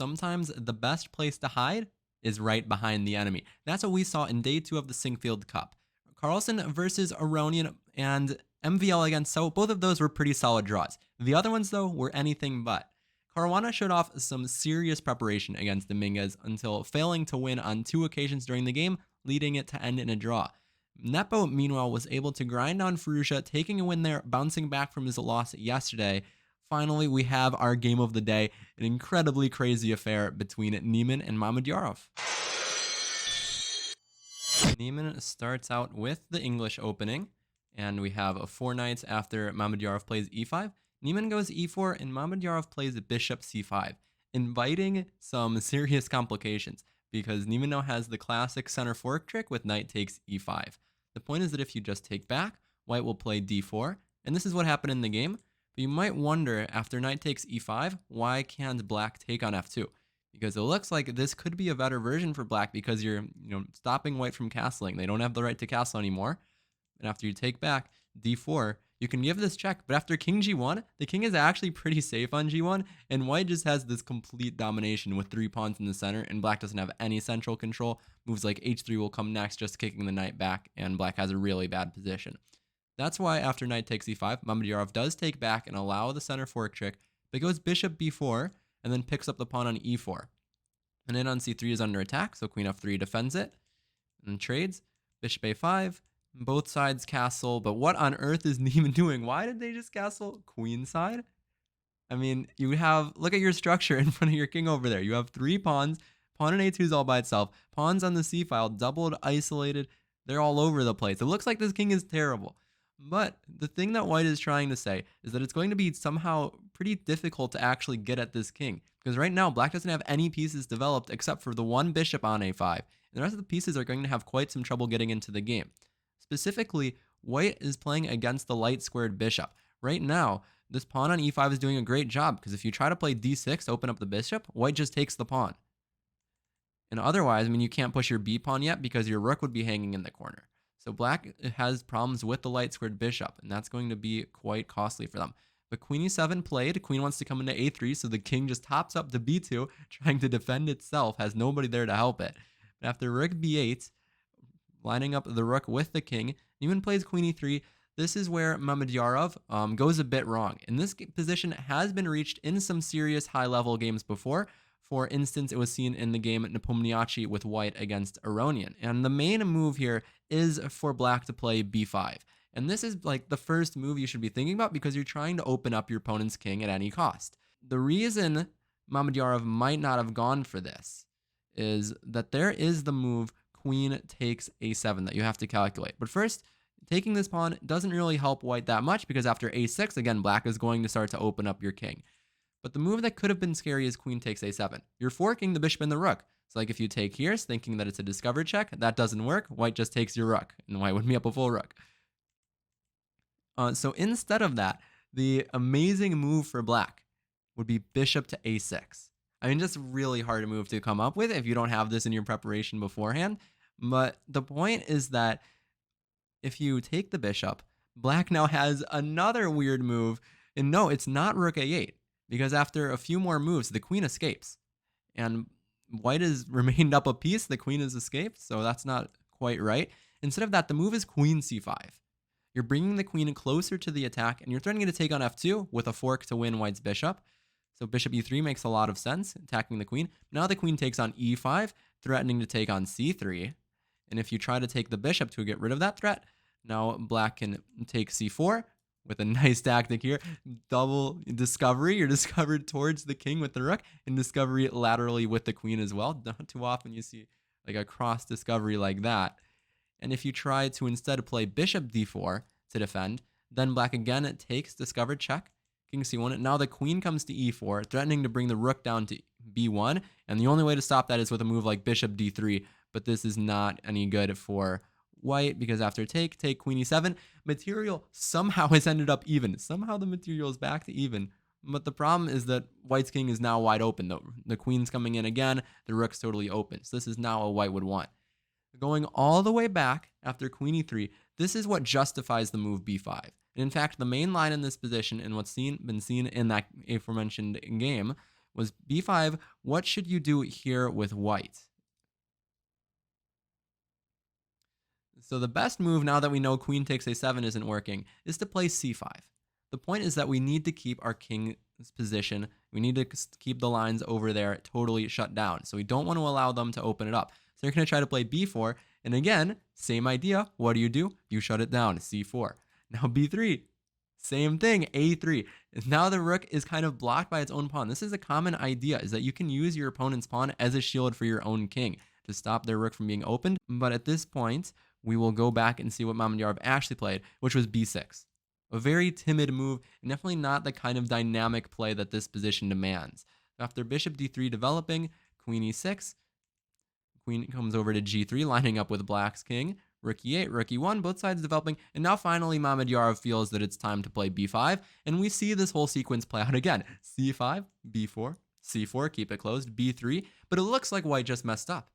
sometimes the best place to hide is right behind the enemy. That's what we saw in day 2 of the Sinquefield Cup. Carlsen versus Aronian and MVL against So, both of those were pretty solid draws. The other ones, though, were anything but. Caruana showed off some serious preparation against Dominguez until failing to win on 2 occasions during the game, leading it to end in a draw. Nepo, meanwhile, was able to grind on Furusha, taking a win there, bouncing back from his loss yesterday. Finally, we have our game of the day, an incredibly crazy affair between Niemann and Mamedyarov. Niemann starts out with the English opening, and we have 4 knights after Mamedyarov plays e5. Niemann goes e4, and Mamedyarov plays bishop c5, inviting some serious complications, because Niemann now has the classic center fork trick with knight takes e5. The point is that if you just take back, white will play d4, and this is what happened in the game. But you might wonder, after knight takes e5, why can't black take on f2? Because it looks like this could be a better version for black because you're stopping white from castling. They don't have the right to castle anymore. And after you take back d4, you can give this check. But after king g1, the king is actually pretty safe on g1, and white just has this complete domination with 3 pawns in the center, and black doesn't have any central control. Moves like h3 will come next, just kicking the knight back, and black has a really bad position. That's why after knight takes e5, Mamedyarov does take back and allow the center fork trick, but goes bishop b4 and then picks up the pawn on e4. And then on c3 is under attack, so queen f3 defends it and trades. Bishop a5, both sides castle, but what on earth is Niemann doing? Why did they just castle queenside? I mean, you have, look at your structure in front of your king over there. You have 3 pawns, pawn on a2 is all by itself, pawns on the c file, doubled, isolated, they're all over the place. It looks like this king is terrible. But the thing that white is trying to say is that it's going to be somehow pretty difficult to actually get at this king. Because right now, black doesn't have any pieces developed except for the 1 bishop on a5. And the rest of the pieces are going to have quite some trouble getting into the game. Specifically, white is playing against the light squared bishop. Right now, this pawn on e5 is doing a great job because if you try to play d6, open up the bishop, white just takes the pawn. And otherwise, I mean, you can't push your b pawn yet because your rook would be hanging in the corner. So black has problems with the light squared bishop, and that's going to be quite costly for them. But queen e7 played, queen wants to come into a3, so the king just hops up to b2, trying to defend itself, has nobody there to help it. But after rook b8, lining up the rook with the king, Niemann plays queen e3. This is where Mamedyarov goes a bit wrong. And this position has been reached in some serious high-level games before. For instance, it was seen in the game Nepomniachtchi with white against Aronian. And the main move here is for black to play b5. And this is like the first move you should be thinking about because you're trying to open up your opponent's king at any cost. The reason Mamedyarov might not have gone for this is that there is the move queen takes a7 that you have to calculate. But first, taking this pawn doesn't really help white that much because after a6, again, black is going to start to open up your king. But the move that could have been scary is queen takes a7. You're forking the bishop and the rook. So like if you take here, thinking that it's a discovered check, that doesn't work. White just takes your rook, and white would be up a full rook. So instead of that, the amazing move for black would be bishop to a6. I mean, just really hard move to come up with if you don't have this in your preparation beforehand. But the point is that if you take the bishop, black now has another weird move. And no, it's not rook a8. Because after a few more moves, the queen escapes. And white has remained up a piece, the queen has escaped, so that's not quite right. Instead of that, the move is queen c5. You're bringing the queen closer to the attack, and you're threatening to take on f2 with a fork to win white's bishop. So bishop e3 makes a lot of sense, attacking the queen. Now the queen takes on e5, threatening to take on c3. And if you try to take the bishop to get rid of that threat, now black can take c4, with a nice tactic here, double discovery. You're discovered towards the king with the rook, and discovery laterally with the queen as well. Not too often you see like a cross discovery like that. And if you try to instead play bishop d4 to defend, then black again takes discovered check, king c1. Now the queen comes to e4, threatening to bring the rook down to b1, and the only way to stop that is with a move like bishop d3, but this is not any good for white because after take queen e7, material somehow has ended up even. Somehow the material is back to even. But the problem is that white's king is now wide open. The queen's coming in again. The rook's totally open. So this is now what white would want. Going all the way back after queen e3, this is what justifies the move b5. And in fact, the main line in this position and what's been seen in that aforementioned game was b5. What should you do here with white? So the best move, now that we know queen takes a7 isn't working, is to play c5. The point is that we need to keep our king's position. We need to keep the lines over there totally shut down. So we don't want to allow them to open it up. So you're going to try to play b4. And again, same idea. What do? You shut it down, c4. Now b3. Same thing, a3. Now the rook is kind of blocked by its own pawn. This is a common idea, is that you can use your opponent's pawn as a shield for your own king to stop their rook from being opened. But at this point, we will go back and see what Mamedyarov actually played, which was b6. A very timid move, and definitely not the kind of dynamic play that this position demands. After bishop d3 developing, queen e6, queen comes over to g3, lining up with black's king. Rook e8, rook e1, both sides developing, and now finally Mamedyarov feels that it's time to play b5, and we see this whole sequence play out again. c5, b4, c4, keep it closed, b3, but it looks like white just messed up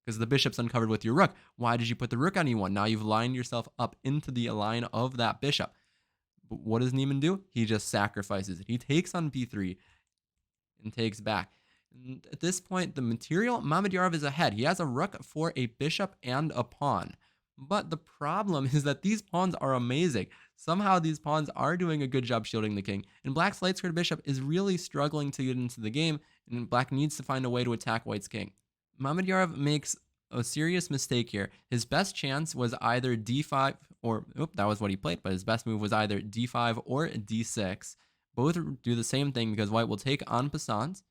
because the bishop's uncovered with your rook. Why did you put the rook on e1? Now you've lined yourself up into the line of that bishop. But what does Niemann do? He just sacrifices it. He takes on b3 and takes back. And at this point, the material, Mamedyarov is ahead. He has a rook for a bishop and a pawn. But the problem is that these pawns are amazing. Somehow these pawns are doing a good job shielding the king. And black's light squared bishop is really struggling to get into the game, and black needs to find a way to attack white's king. Mamedyarov makes a serious mistake here. His best chance was either d5 or, that was what he played, but his best move was either d5 or d6. Both do the same thing because white will take en passant.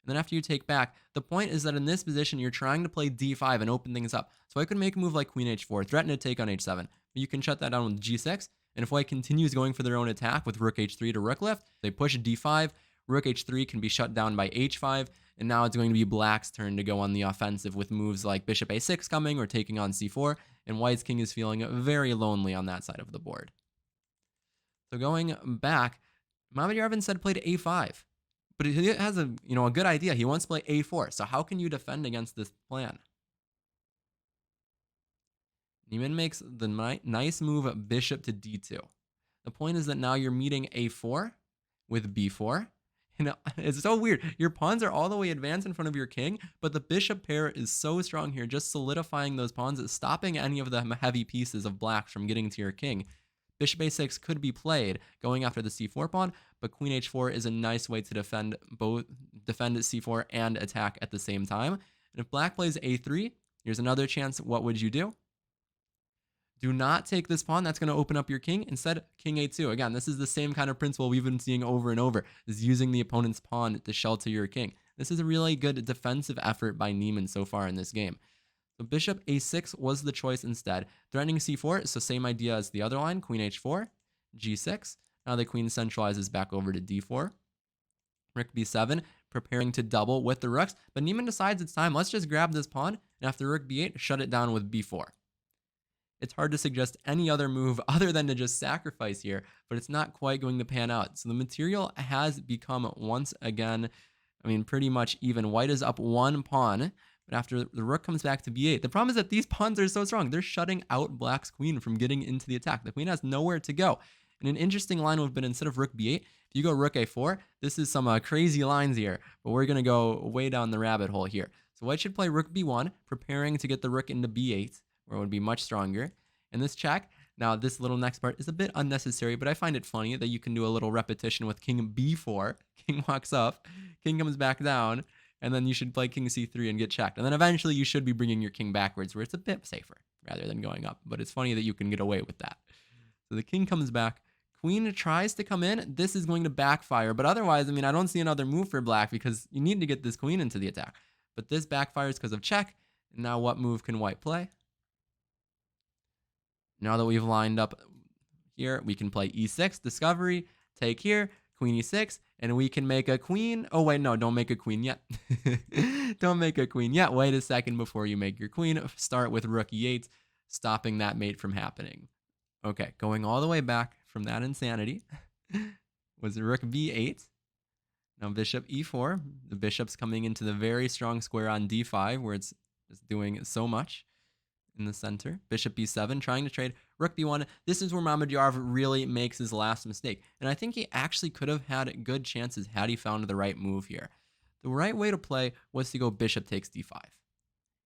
And then after you take back, the point is that in this position, you're trying to play d5 and open things up. So I could make a move like queen h4, threaten to take on h7. But you can shut that down with g6. And if white continues going for their own attack with rook h3 to rook lift, they push d5. Rook h3 can be shut down by h5. And now it's going to be black's turn to go on the offensive with moves like bishop a6 coming or taking on c4. And white's king is feeling very lonely on that side of the board. So going back, Mamedyarov instead played a5. But he has a good idea. He wants to play a4. So how can you defend against this plan? Niemann makes the nice move bishop to d2. The point is that now you're meeting a4 with b4. And it's so weird. Your pawns are all the way advanced in front of your king, but the bishop pair is so strong here, just solidifying those pawns, stopping any of the heavy pieces of black from getting to your king. Bishop a6 could be played, going after the c4 pawn, but queen h4 is a nice way to defend c4 and attack at the same time. And if black plays a3, here's another chance. What would you do? Do not take this pawn. That's going to open up your king. Instead, king a2. Again, this is the same kind of principle we've been seeing over and over, is using the opponent's pawn to shelter your king. This is a really good defensive effort by Niemann so far in this game. So bishop a6 was the choice instead. Threatening c4, so same idea as the other line. Queen h4, g6. Now the queen centralizes back over to d4. Rook b7, preparing to double with the rooks. But Niemann decides it's time. Let's just grab this pawn, and after rook b8, shut it down with b4. It's hard to suggest any other move other than to just sacrifice here, but it's not quite going to pan out. So the material has become once again, pretty much even. White is up one pawn, but after the rook comes back to b8, the problem is that these pawns are so strong. They're shutting out black's queen from getting into the attack. The queen has nowhere to go. And an interesting line would have been, instead of rook b8, if you go rook a4, this is some crazy lines here, but we're going to go way down the rabbit hole here. So white should play rook b1, preparing to get the rook into b8, where it would be much stronger. And this check, now this little next part is a bit unnecessary, but I find it funny that you can do a little repetition with king b4. King walks up, king comes back down, and then you should play king c3 and get checked. And then eventually you should be bringing your king backwards, where it's a bit safer rather than going up. But it's funny that you can get away with that. So the king comes back. Queen tries to come in. This is going to backfire. But otherwise, I don't see another move for black because you need to get this queen into the attack. But this backfires because of check. And now what move can white play? Now that we've lined up here, we can play e6, discovery, take here, queen e6, and we can make a queen. Oh, wait, no, don't make a queen yet. Don't make a queen yet. Wait a second before you make your queen. Start with rook e8, stopping that mate from happening. Okay, going all the way back from that insanity was rook b8. Now bishop e4. The bishop's coming into the very strong square on d5, where it's just doing so much. In the center, bishop b7, trying to trade. Rook b1. This is where Mamedyarov really makes his last mistake. And I think he actually could have had good chances had he found the right move here. The right way to play was to go bishop takes d5. And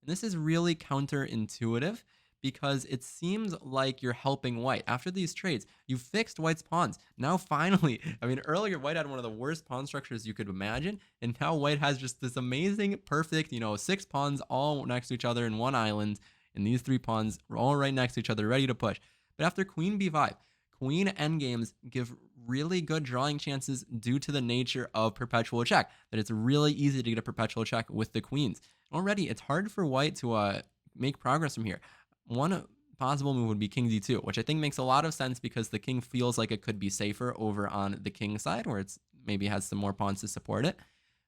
this is really counterintuitive because it seems like you're helping white. After these trades, you fixed white's pawns. Now finally, I mean, earlier white had one of the worst pawn structures you could imagine, and now white has just this amazing, perfect, 6 pawns all next to each other in one island, and these 3 pawns are all right next to each other, ready to push. But after queen b5, queen endgames give really good drawing chances due to the nature of perpetual check, that it's really easy to get a perpetual check with the queens. Already, it's hard for white to make progress from here. One possible move would be king d2, which I think makes a lot of sense because the king feels like it could be safer over on the king side, where it's maybe has some more pawns to support it.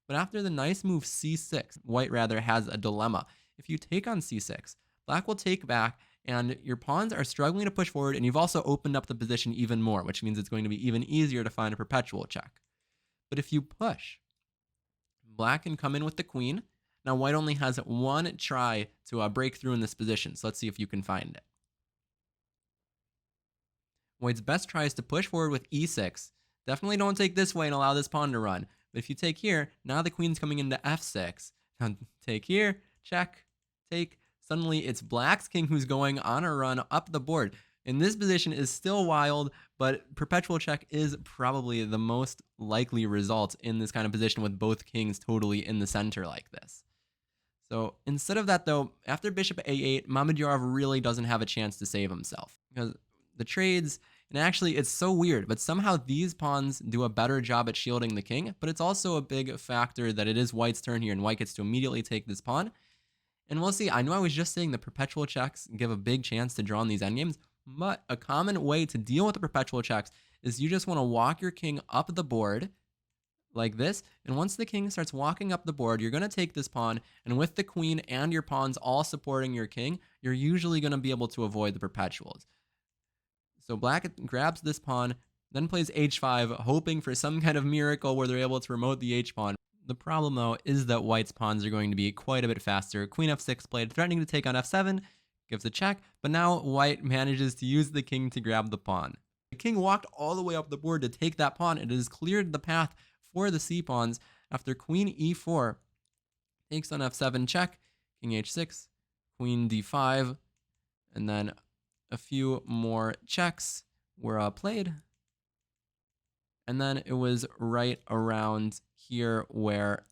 But after the nice move c6, white rather has a dilemma. If you take on c6, black will take back, and your pawns are struggling to push forward, and you've also opened up the position even more, which means it's going to be even easier to find a perpetual check. But if you push, black can come in with the queen. Now, white only has one try to break through in this position, so let's see if you can find it. White's best try is to push forward with e6. Definitely don't take this way and allow this pawn to run. But if you take here, now the queen's coming into f6. Now take here, check, take. Suddenly, it's black's king who's going on a run up the board. And this position is still wild, but perpetual check is probably the most likely result in this kind of position with both kings totally in the center like this. So instead of that, though, after bishop a8, Mamedyarov really doesn't have a chance to save himself because the trades, and actually it's so weird, but somehow these pawns do a better job at shielding the king, but it's also a big factor that it is white's turn here and white gets to immediately take this pawn. And we'll see. I know I was just saying the perpetual checks give a big chance to draw on these endgames, but a common way to deal with the perpetual checks is you just want to walk your king up the board like this, and once the king starts walking up the board, you're going to take this pawn, and with the queen and your pawns all supporting your king, you're usually going to be able to avoid the perpetuals. So black grabs this pawn, then plays h5, hoping for some kind of miracle where they're able to remote the h-pawn. The problem, though, is that white's pawns are going to be quite a bit faster. Queen f6 played, threatening to take on f7, gives a check, but now white manages to use the king to grab the pawn. The king walked all the way up the board to take that pawn, and it has cleared the path for the c-pawns after queen e4 takes on f7 check, king h6, queen d5, and then a few more checks were played. And then it was right around here where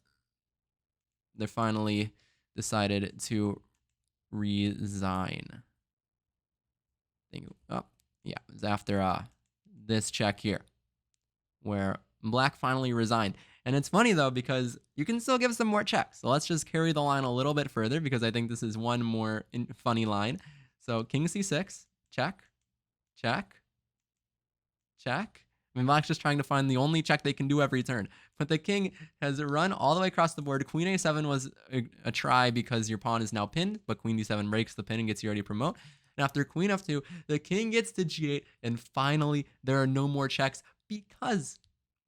they finally decided to resign. Oh, yeah, it was after this check here where black finally resigned. And it's funny, though, because you can still give some more checks. So let's just carry the line a little bit further because I think this is one more funny line. So king c6, check, check, check. I mean, black's just trying to find the only check they can do every turn. But the king has run all the way across the board. Queen a7 was a try because your pawn is now pinned, but queen d7 breaks the pin and gets you ready to promote. And after queen f2, the king gets to g8, and finally there are no more checks because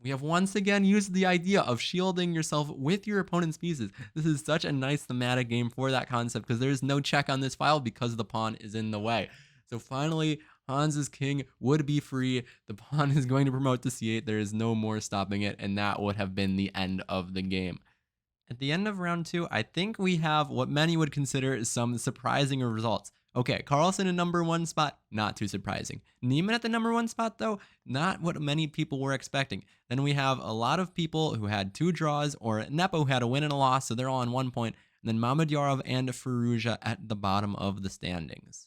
we have once again used the idea of shielding yourself with your opponent's pieces. This is such a nice thematic game for that concept because there's no check on this file because the pawn is in the way. So finally, Hans's king would be free. The pawn is going to promote to c8. There is no more stopping it, and that would have been the end of the game. At the end of round 2, I think we have what many would consider some surprising results. Okay, Carlsen in number 1 spot, not too surprising. Niemann at the number 1 spot, though, not what many people were expecting. Then we have a lot of people who had 2 draws, or Nepo who had a win and a loss, so they're all on 1 point. And then Mamedyarov and Firouzja at the bottom of the standings.